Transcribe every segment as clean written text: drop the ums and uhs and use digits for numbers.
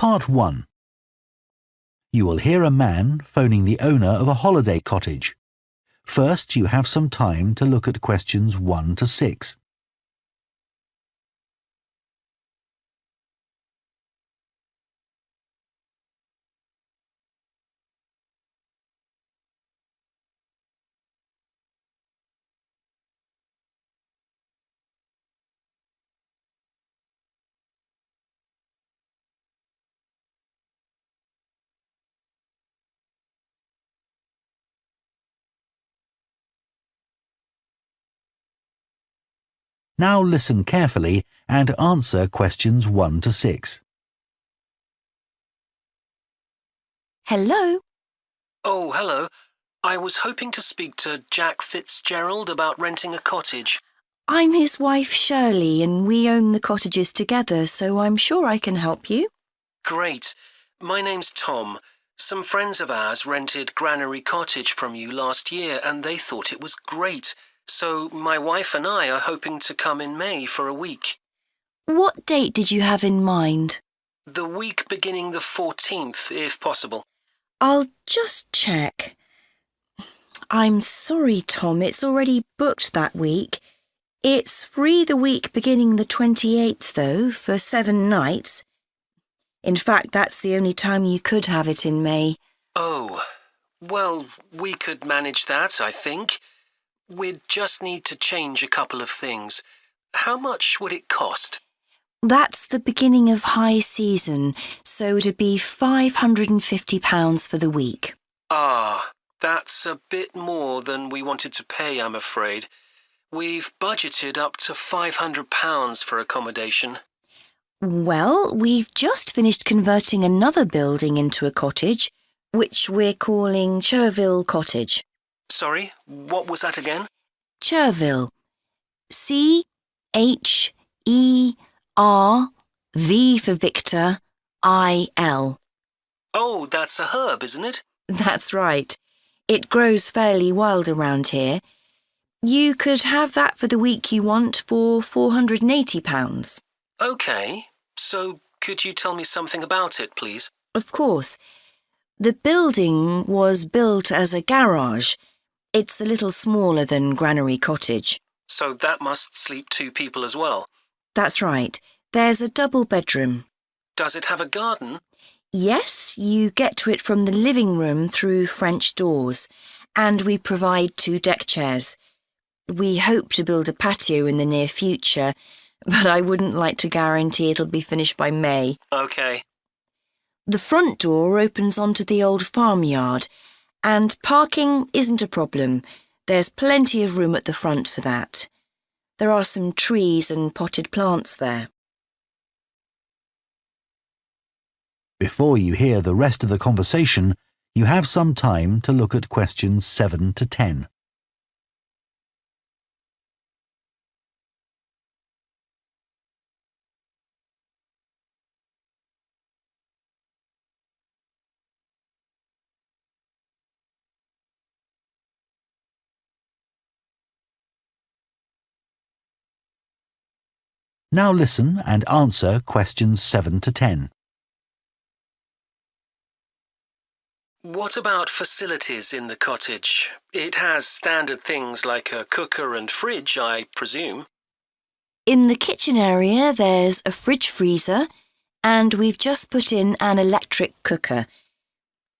Part 1. You will hear a man phoning the owner of a holiday cottage. First, you have some time to look at questions 1 to 6. Now listen carefully and answer questions 1 to 6. Hello? Oh, hello. I was hoping to speak to Jack Fitzgerald about renting a cottage. I'm his wife Shirley and we own the cottages together, so I'm sure I can help you. Great. My name's Tom. Some friends of ours rented Granary Cottage from you last year and they thought it was great. So my wife and I are hoping to come in May for a week. What date did you have in mind? The week beginning the 14th, if possible. I'll just check. I'm sorry, Tom, it's already booked that week. It's free the week beginning the 28th, though, for 7 nights. In fact, that's the only time you could have it in May. Oh, well, we could manage that, I think. We'd just need to change a couple of things. How much would it cost? That's the beginning of high season, so it'd be £550 for the week. Ah, that's a bit more than we wanted to pay, I'm afraid. We've budgeted up to £500 for accommodation. Well, we've just finished converting another building into a cottage, which we're calling Cherville Cottage. Sorry, what was that again? Cherville. C-H-E-R-V for Victor, I-L. Oh, that's a herb, isn't it? That's right. It grows fairly wild around here. You could have that for the week you want for £480. OK, so could you tell me something about it, please? Of course. The building was built as a garage. It's a little smaller than Granary Cottage. So that must sleep 2 people as well. That's right. There's a double bedroom. Does it have a garden? Yes, you get to it from the living room through French doors, and we provide 2 deck chairs. We hope to build a patio in the near future, but I wouldn't like to guarantee it'll be finished by May. OK. The front door opens onto the old farmyard, and parking isn't a problem. There's plenty of room at the front for that. There are some trees and potted plants there. Before you hear the rest of the conversation, you have some time to look at questions 7 to 10. Now listen and answer questions 7 to 10. What about facilities in the cottage? It has standard things like a cooker and fridge, I presume. In the kitchen area, there's a fridge freezer, and we've just put in an electric cooker.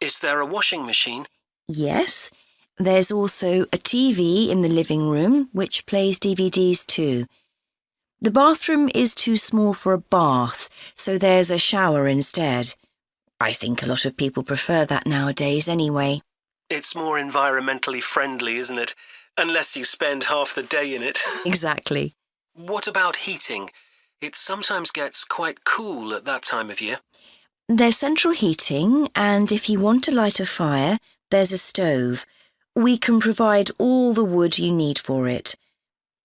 Is there a washing machine? Yes, there's also a TV in the living room, which plays DVDs too. The bathroom is too small for a bath, so there's a shower instead. I think a lot of people prefer that nowadays anyway. It's more environmentally friendly, isn't it? Unless you spend half the day in it. Exactly. What about heating? It sometimes gets quite cool at that time of year. There's central heating, and if you want to light a fire, there's a stove. We can provide all the wood you need for it.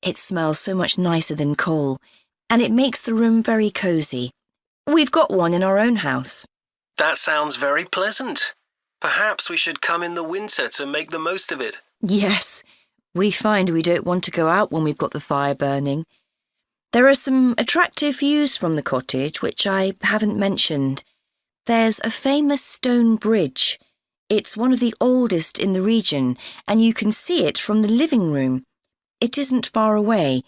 It smells so much nicer than coal, and it makes the room very cosy. We've got one in our own house. That sounds very pleasant. Perhaps we should come in the winter to make the most of it. Yes, we find we don't want to go out when we've got the fire burning. There are some attractive views from the cottage which I haven't mentioned. There's a famous stone bridge. It's one of the oldest in the region, and you can see it from the living room. It isn't far away.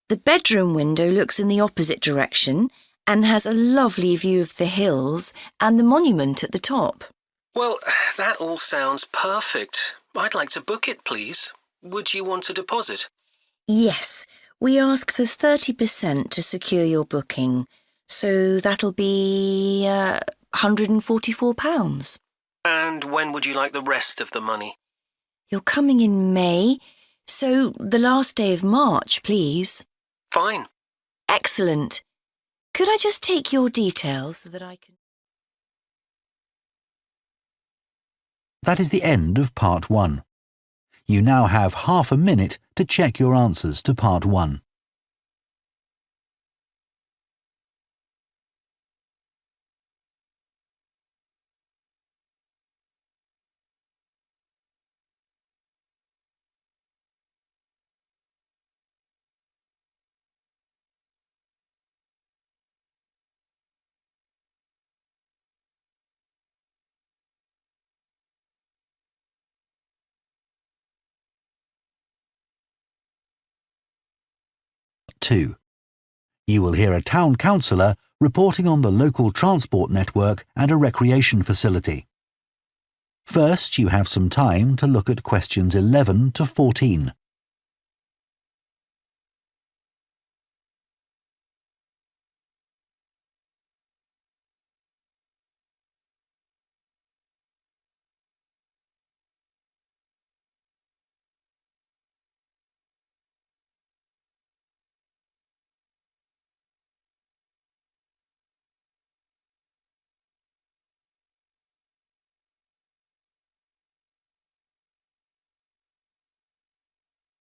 The bedroom window looks in the opposite direction and has a lovely view of the hills and the monument at the top. Well, that all sounds perfect. I'd like to book it, please. Would you want a deposit? Yes, we ask for 30% to secure your booking, so that'll be £144. And when would you like the rest of the money? You're coming in May, so the last day of March, please. Fine. Excellent. Could I just take your details so that I can... That is the end of part 1. You now have half a minute to check your answers to part 1. Two. You will hear a town councillor reporting on the local transport network and a recreation facility. First, you have some time to look at questions 11 to 14.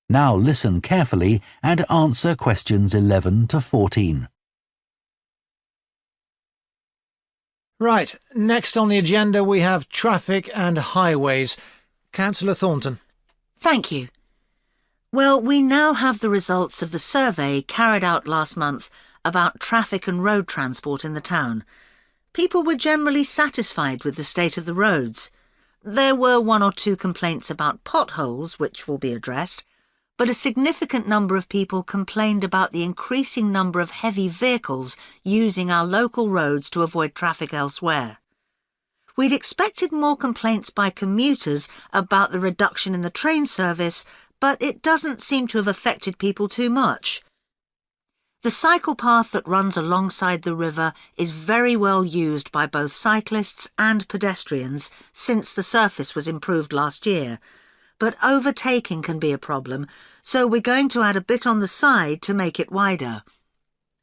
Now listen carefully and answer questions 11 to 14. Right, next on the agenda we have traffic and highways. Councillor Thornton. Thank you. Well, we now have the results of the survey carried out last month about traffic and road transport in the town. People were generally satisfied with the state of the roads. There were 1 or 2 complaints about potholes, which will be addressed, but a significant number of people complained about the increasing number of heavy vehicles using our local roads to avoid traffic elsewhere. We'd expected more complaints by commuters about the reduction in the train service, but it doesn't seem to have affected people too much. The cycle path that runs alongside the river is very well used by both cyclists and pedestrians since the surface was improved last year, but overtaking can be a problem, so we're going to add a bit on the side to make it wider.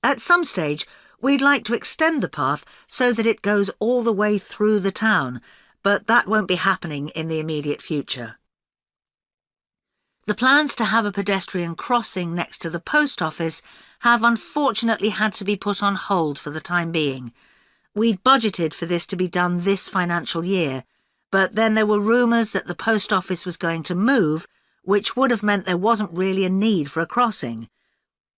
At some stage, we'd like to extend the path so that it goes all the way through the town, but that won't be happening in the immediate future. The plans to have a pedestrian crossing next to the post office have unfortunately had to be put on hold for the time being. We'd budgeted for this to be done this financial year, but then there were rumours that the post office was going to move, which would have meant there wasn't really a need for a crossing.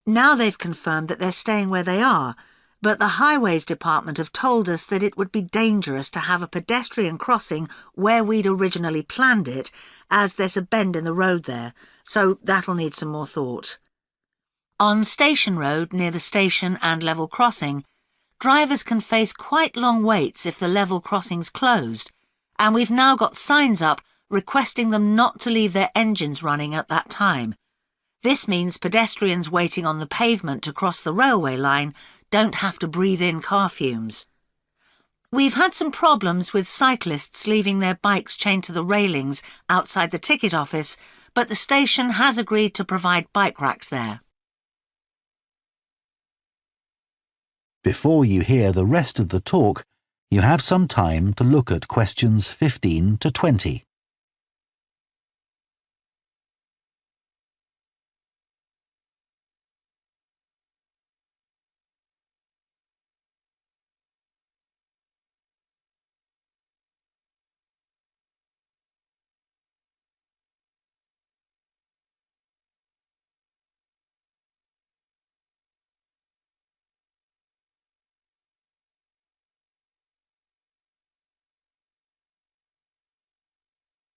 Now they've confirmed that they're staying where they are, but the Highways Department have told us that it would be dangerous to have a pedestrian crossing where we'd originally planned it, as there's a bend in the road there, so that'll need some more thought. On Station Road, near the station and level crossing, drivers can face quite long waits if the level crossing's closed, and we've now got signs up requesting them not to leave their engines running at that time. This means pedestrians waiting on the pavement to cross the railway line don't have to breathe in car fumes. We've had some problems with cyclists leaving their bikes chained to the railings outside the ticket office, but the station has agreed to provide bike racks there. Before you hear the rest of the talk, you have some time to look at questions 15 to 20.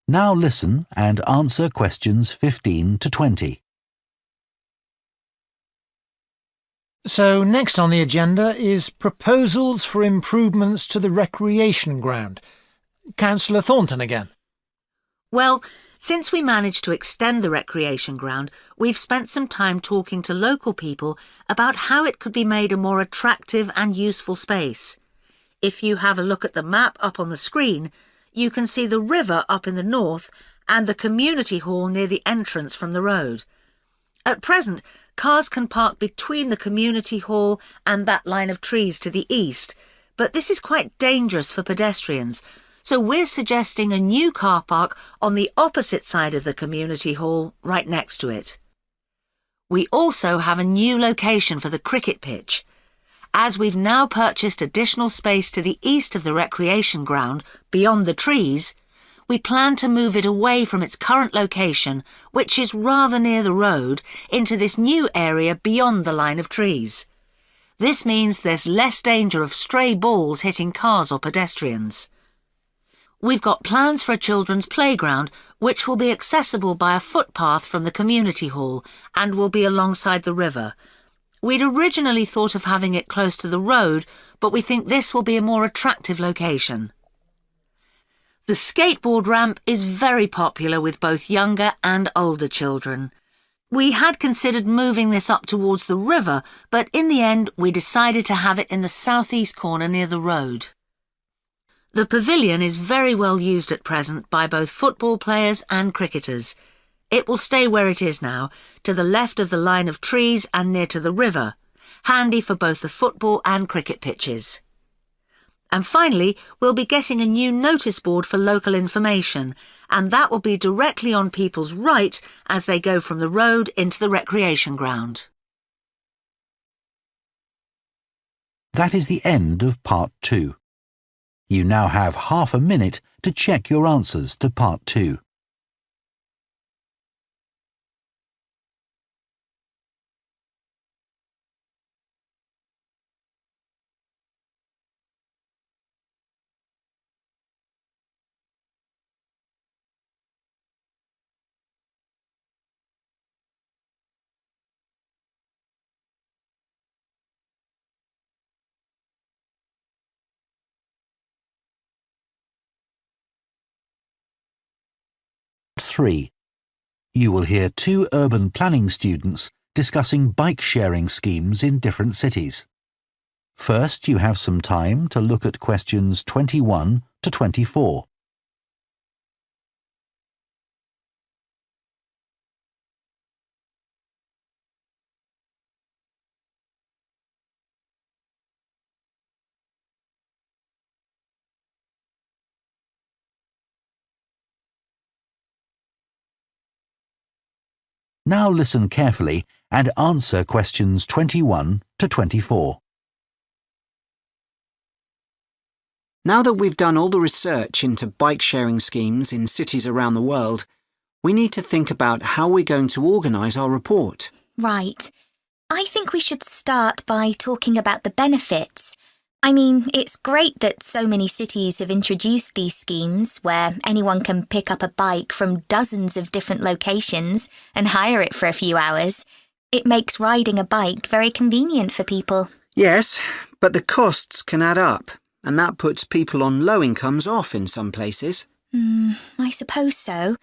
Now listen and answer questions 15 to 20. So next on the agenda is proposals for improvements to the recreation ground. Councillor Thornton again. Well, since we managed to extend the recreation ground, we've spent some time talking to local people about how it could be made a more attractive and useful space. If you have a look at the map up on the screen, you can see the river up in the north and the community hall near the entrance from the road. At present, cars can park between the community hall and that line of trees to the east, but this is quite dangerous for pedestrians, so we're suggesting a new car park on the opposite side of the community hall, right next to it. We also have a new location for the cricket pitch. As we've now purchased additional space to the east of the recreation ground, beyond the trees, we plan to move it away from its current location, which is rather near the road, into this new area beyond the line of trees. This means there's less danger of stray balls hitting cars or pedestrians. We've got plans for a children's playground, which will be accessible by a footpath from the community hall and will be alongside the river. We'd originally thought of having it close to the road, but we think this will be a more attractive location. The skateboard ramp is very popular with both younger and older children. We had considered moving this up towards the river, but in the end we decided to have it in the southeast corner near the road. The pavilion is very well used at present by both football players and cricketers. It will stay where it is now, to the left of the line of trees and near to the river, handy for both the football and cricket pitches. And finally, we'll be getting a new notice board for local information, and that will be directly on people's right as they go from the road into the recreation ground. That is the end of Part 2. You now have half a minute to check your answers to Part 2. Three. You will hear two urban planning students discussing bike-sharing schemes in different cities. First, you have some time to look at questions 21 to 24. Now listen carefully and answer questions 21 to 24. Now that we've done all the research into bike-sharing schemes in cities around the world, we need to think about how we're going to organise our report. Right. I think we should start by talking about the benefits. I mean, it's great that so many cities have introduced these schemes where anyone can pick up a bike from dozens of different locations and hire it for a few hours. It makes riding a bike very convenient for people. Yes, but the costs can add up, and that puts people on low incomes off in some places. I suppose so.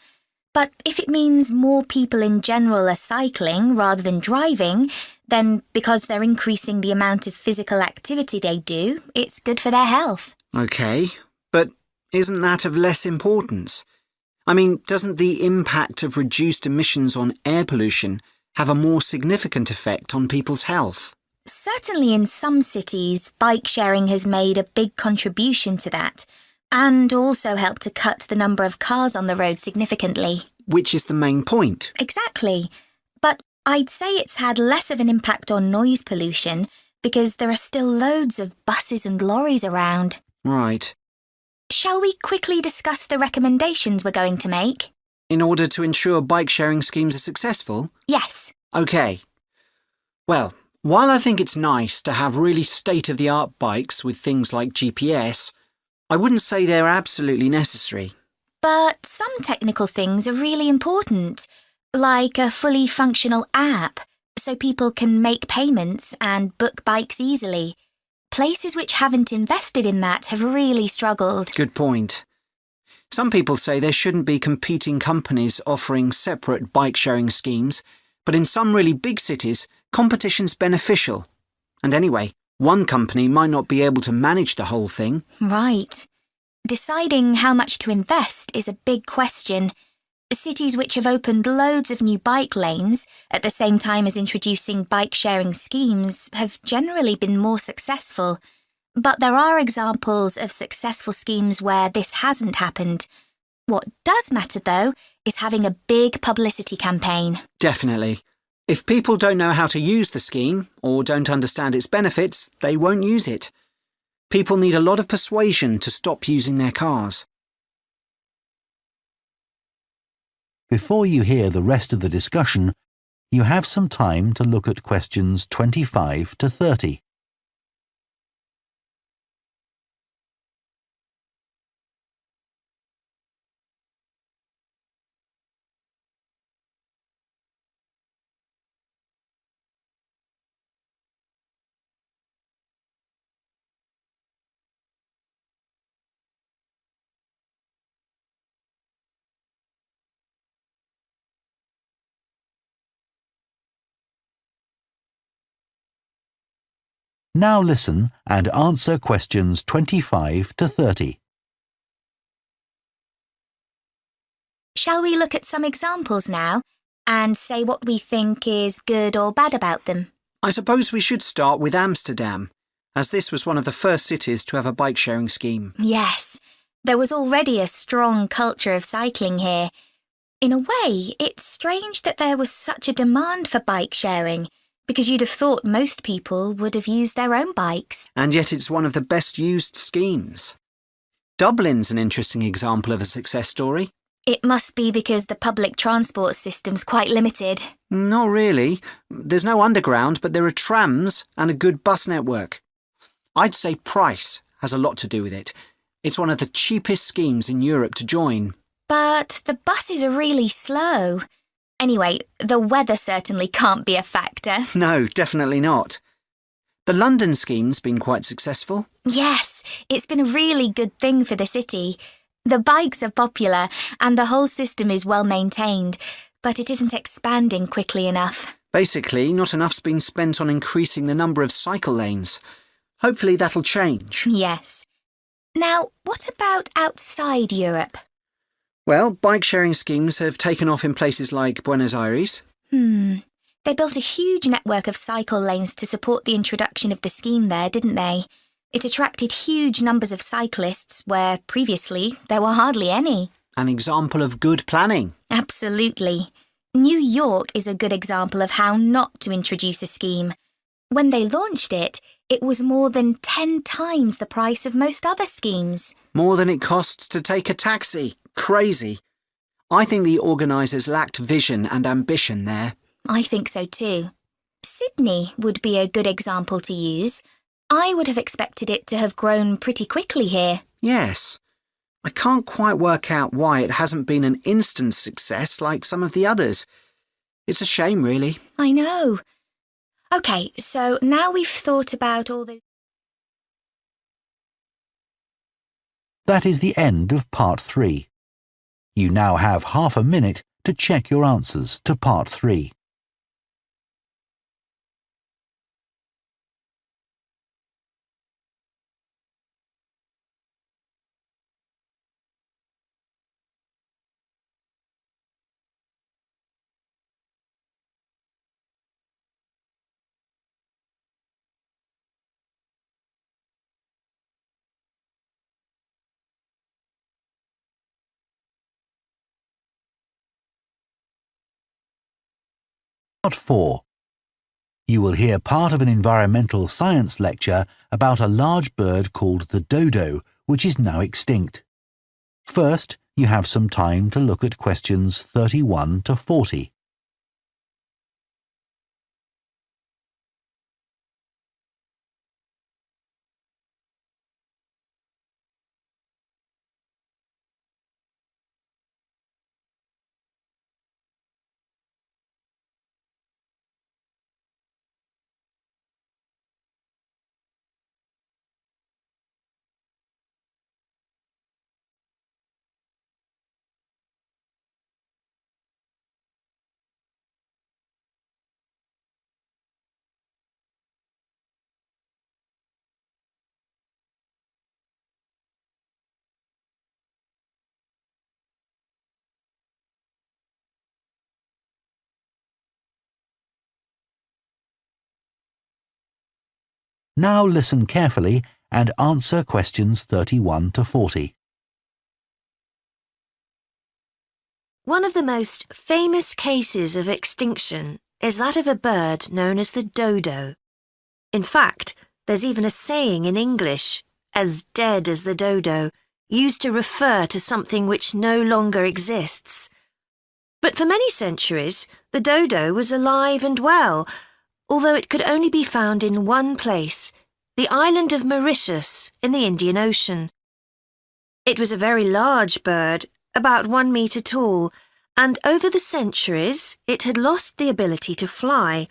But if it means more people in general are cycling rather than driving, then because they're increasing the amount of physical activity they do, it's good for their health. OK, but isn't that of less importance? I mean, doesn't the impact of reduced emissions on air pollution have a more significant effect on people's health? Certainly in some cities, bike sharing has made a big contribution to that, and also helped to cut the number of cars on the road significantly. Which is the main point. Exactly. But I'd say it's had less of an impact on noise pollution because there are still loads of buses and lorries around. Right. Shall we quickly discuss the recommendations we're going to make? In order to ensure bike-sharing schemes are successful? Yes. OK. Well, while I think it's nice to have really state-of-the-art bikes with things like GPS, I wouldn't say they're absolutely necessary. But some technical things are really important, like a fully functional app, so people can make payments and book bikes easily. Places which haven't invested in that have really struggled. Good point. Some people say there shouldn't be competing companies offering separate bike-sharing schemes, but in some really big cities, competition's beneficial. And anyway, one company might not be able to manage the whole thing. Right. Deciding how much to invest is a big question. Cities which have opened loads of new bike lanes at the same time as introducing bike-sharing schemes have generally been more successful. But there are examples of successful schemes where this hasn't happened. What does matter, though, is having a big publicity campaign. Definitely. If people don't know how to use the scheme or don't understand its benefits, they won't use it. People need a lot of persuasion to stop using their cars. Before you hear the rest of the discussion, you have some time to look at questions 25 to 30. Now listen and answer questions 25 to 30. Shall we look at some examples now and say what we think is good or bad about them? I suppose we should start with Amsterdam, as this was one of the first cities to have a bike-sharing scheme. Yes, there was already a strong culture of cycling here. In a way, it's strange that there was such a demand for bike sharing, because you'd have thought most people would have used their own bikes. And yet it's one of the best used schemes. Dublin's an interesting example of a success story. It must be because the public transport system's quite limited. Not really. There's no underground, but there are trams and a good bus network. I'd say price has a lot to do with it. It's one of the cheapest schemes in Europe to join. But the buses are really slow. Anyway, the weather certainly can't be a factor. No, definitely not. The London scheme's been quite successful. Yes, it's been a really good thing for the city. The bikes are popular and the whole system is well maintained, but it isn't expanding quickly enough. Basically, not enough's been spent on increasing the number of cycle lanes. Hopefully that'll change. Yes. Now, what about outside Europe? Well, bike-sharing schemes have taken off in places like Buenos Aires. They built a huge network of cycle lanes to support the introduction of the scheme there, didn't they? It attracted huge numbers of cyclists where previously there were hardly any. An example of good planning. Absolutely. New York is a good example of how not to introduce a scheme. When they launched it, it was more than 10 times the price of most other schemes. More than it costs to take a taxi. Crazy. I think the organisers lacked vision and ambition there. I think so too. Sydney would be a good example to use. I would have expected it to have grown pretty quickly here. Yes. I can't quite work out why it hasn't been an instant success like some of the others. It's a shame, really. I know. OK, so now we've thought about all those... That is the end of part 3. You now have half a minute to check your answers to part 3. Part 4. You will hear part of an environmental science lecture about a large bird called the dodo, which is now extinct. First, you have some time to look at questions 31 to 40. Now listen carefully and answer questions 31 to 40. One of the most famous cases of extinction is that of a bird known as the dodo. In fact, there's even a saying in English, as dead as the dodo, used to refer to something which no longer exists. But for many centuries, the dodo was alive and well, although it could only be found in one place, the island of Mauritius in the Indian Ocean. It was a very large bird, about 1 metre tall, and over the centuries it had lost the ability to fly,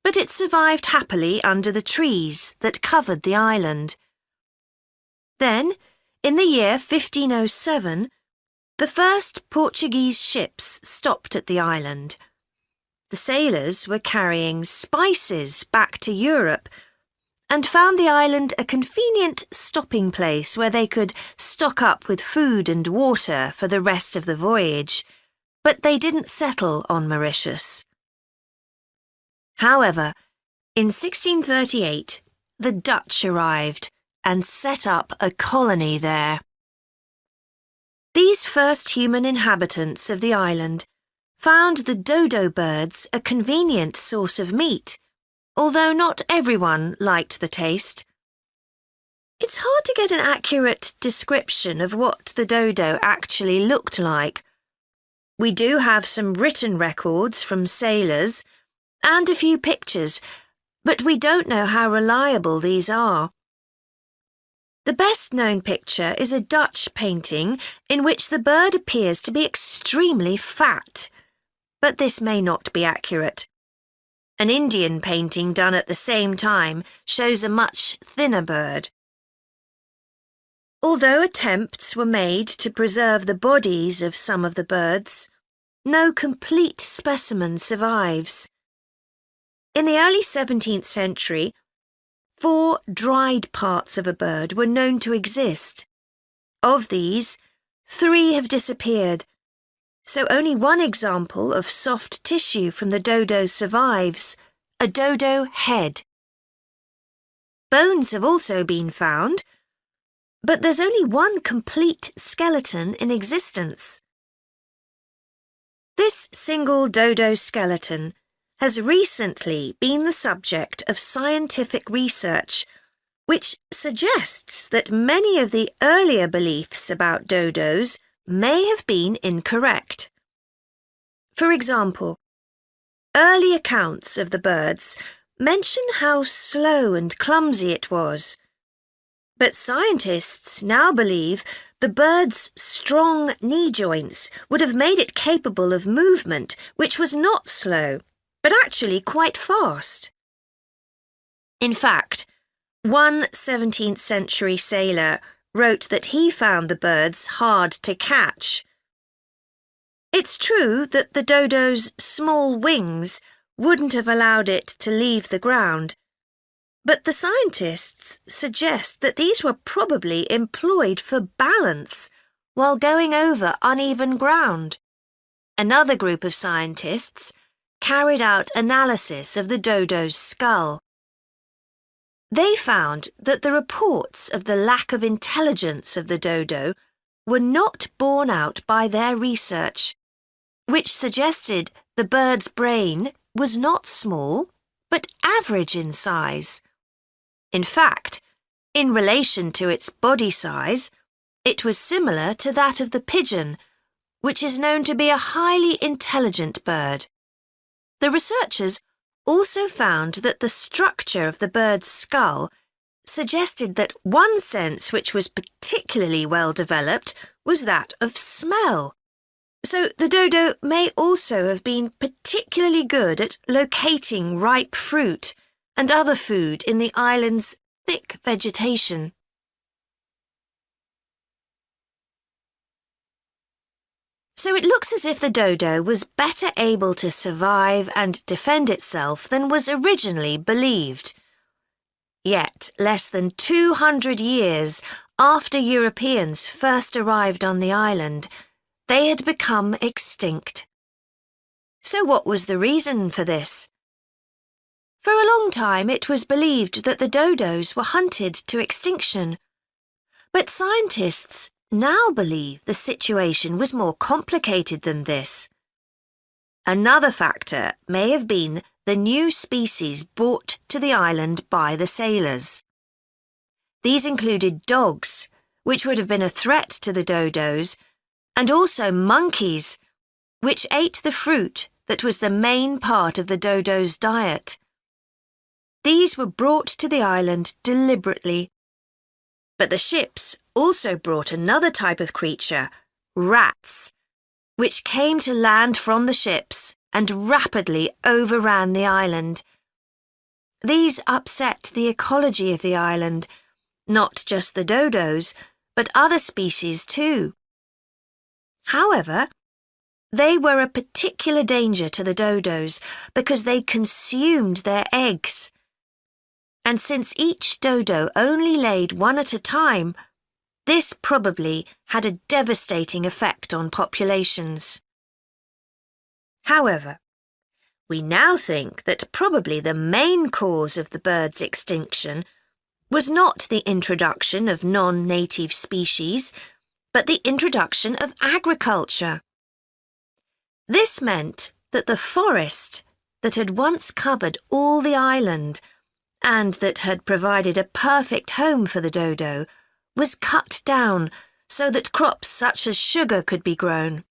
but it survived happily under the trees that covered the island. Then, in the year 1507, the first Portuguese ships stopped at the island. The sailors were carrying spices back to Europe and found the island a convenient stopping place where they could stock up with food and water for the rest of the voyage, but they didn't settle on Mauritius. However, in 1638, the Dutch arrived and set up a colony there. These first human inhabitants of the island found the dodo birds a convenient source of meat, although not everyone liked the taste. It's hard to get an accurate description of what the dodo actually looked like. We do have some written records from sailors and a few pictures, but we don't know how reliable these are. The best-known picture is a Dutch painting in which the bird appears to be extremely fat, but this may not be accurate. An Indian painting done at the same time shows a much thinner bird. Although attempts were made to preserve the bodies of some of the birds, no complete specimen survives. In the early 17th century, 4 dried parts of a bird were known to exist. Of these, 3 have disappeared, so only one example of soft tissue from the dodo survives, a dodo head. Bones have also been found, but there's only one complete skeleton in existence. This single dodo skeleton has recently been the subject of scientific research, which suggests that many of the earlier beliefs about dodos may have been incorrect. For example, early accounts of the birds mention how slow and clumsy it was, but scientists now believe the bird's strong knee joints would have made it capable of movement which was not slow, but actually quite fast. In fact, one 17th century sailor wrote that he found the birds hard to catch. It's true that the dodo's small wings wouldn't have allowed it to leave the ground, but the scientists suggest that these were probably employed for balance while going over uneven ground. Another group of scientists carried out analysis of the dodo's skull. They found that the reports of the lack of intelligence of the dodo were not borne out by their research, which suggested the bird's brain was not small, but average in size. In fact, in relation to its body size, it was similar to that of the pigeon, which is known to be a highly intelligent bird. The researchers also found that the structure of the bird's skull suggested that one sense which was particularly well developed was that of smell. So the dodo may also have been particularly good at locating ripe fruit and other food in the island's thick vegetation. So it looks as if the dodo was better able to survive and defend itself than was originally believed. Yet, less than 200 years after Europeans first arrived on the island, they had become extinct. So what was the reason for this? For a long time it was believed that the dodos were hunted to extinction, but scientists now believe the situation was more complicated than this. Another factor may have been the new species brought to the island by the sailors. These included dogs, which would have been a threat to the dodos, and also monkeys, which ate the fruit that was the main part of the dodos' diet. These were brought to the island deliberately. But the ships also brought another type of creature, rats, which came to land from the ships and rapidly overran the island. These upset the ecology of the island, not just the dodos, but other species too. However, they were a particular danger to the dodos because they consumed their eggs. And since each dodo only laid one at a time, this probably had a devastating effect on populations. However, we now think that probably the main cause of the bird's extinction was not the introduction of non-native species, but the introduction of agriculture. This meant that the forest that had once covered all the island and that had provided a perfect home for the dodo was cut down so that crops such as sugar could be grown.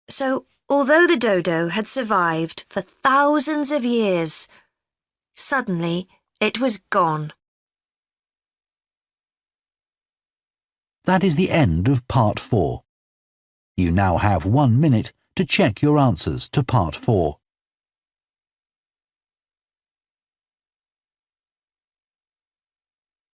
So, although the dodo had survived for thousands of years, suddenly it was gone. That is the end of Part 4. You now have 1 minute to check your answers to Part 4.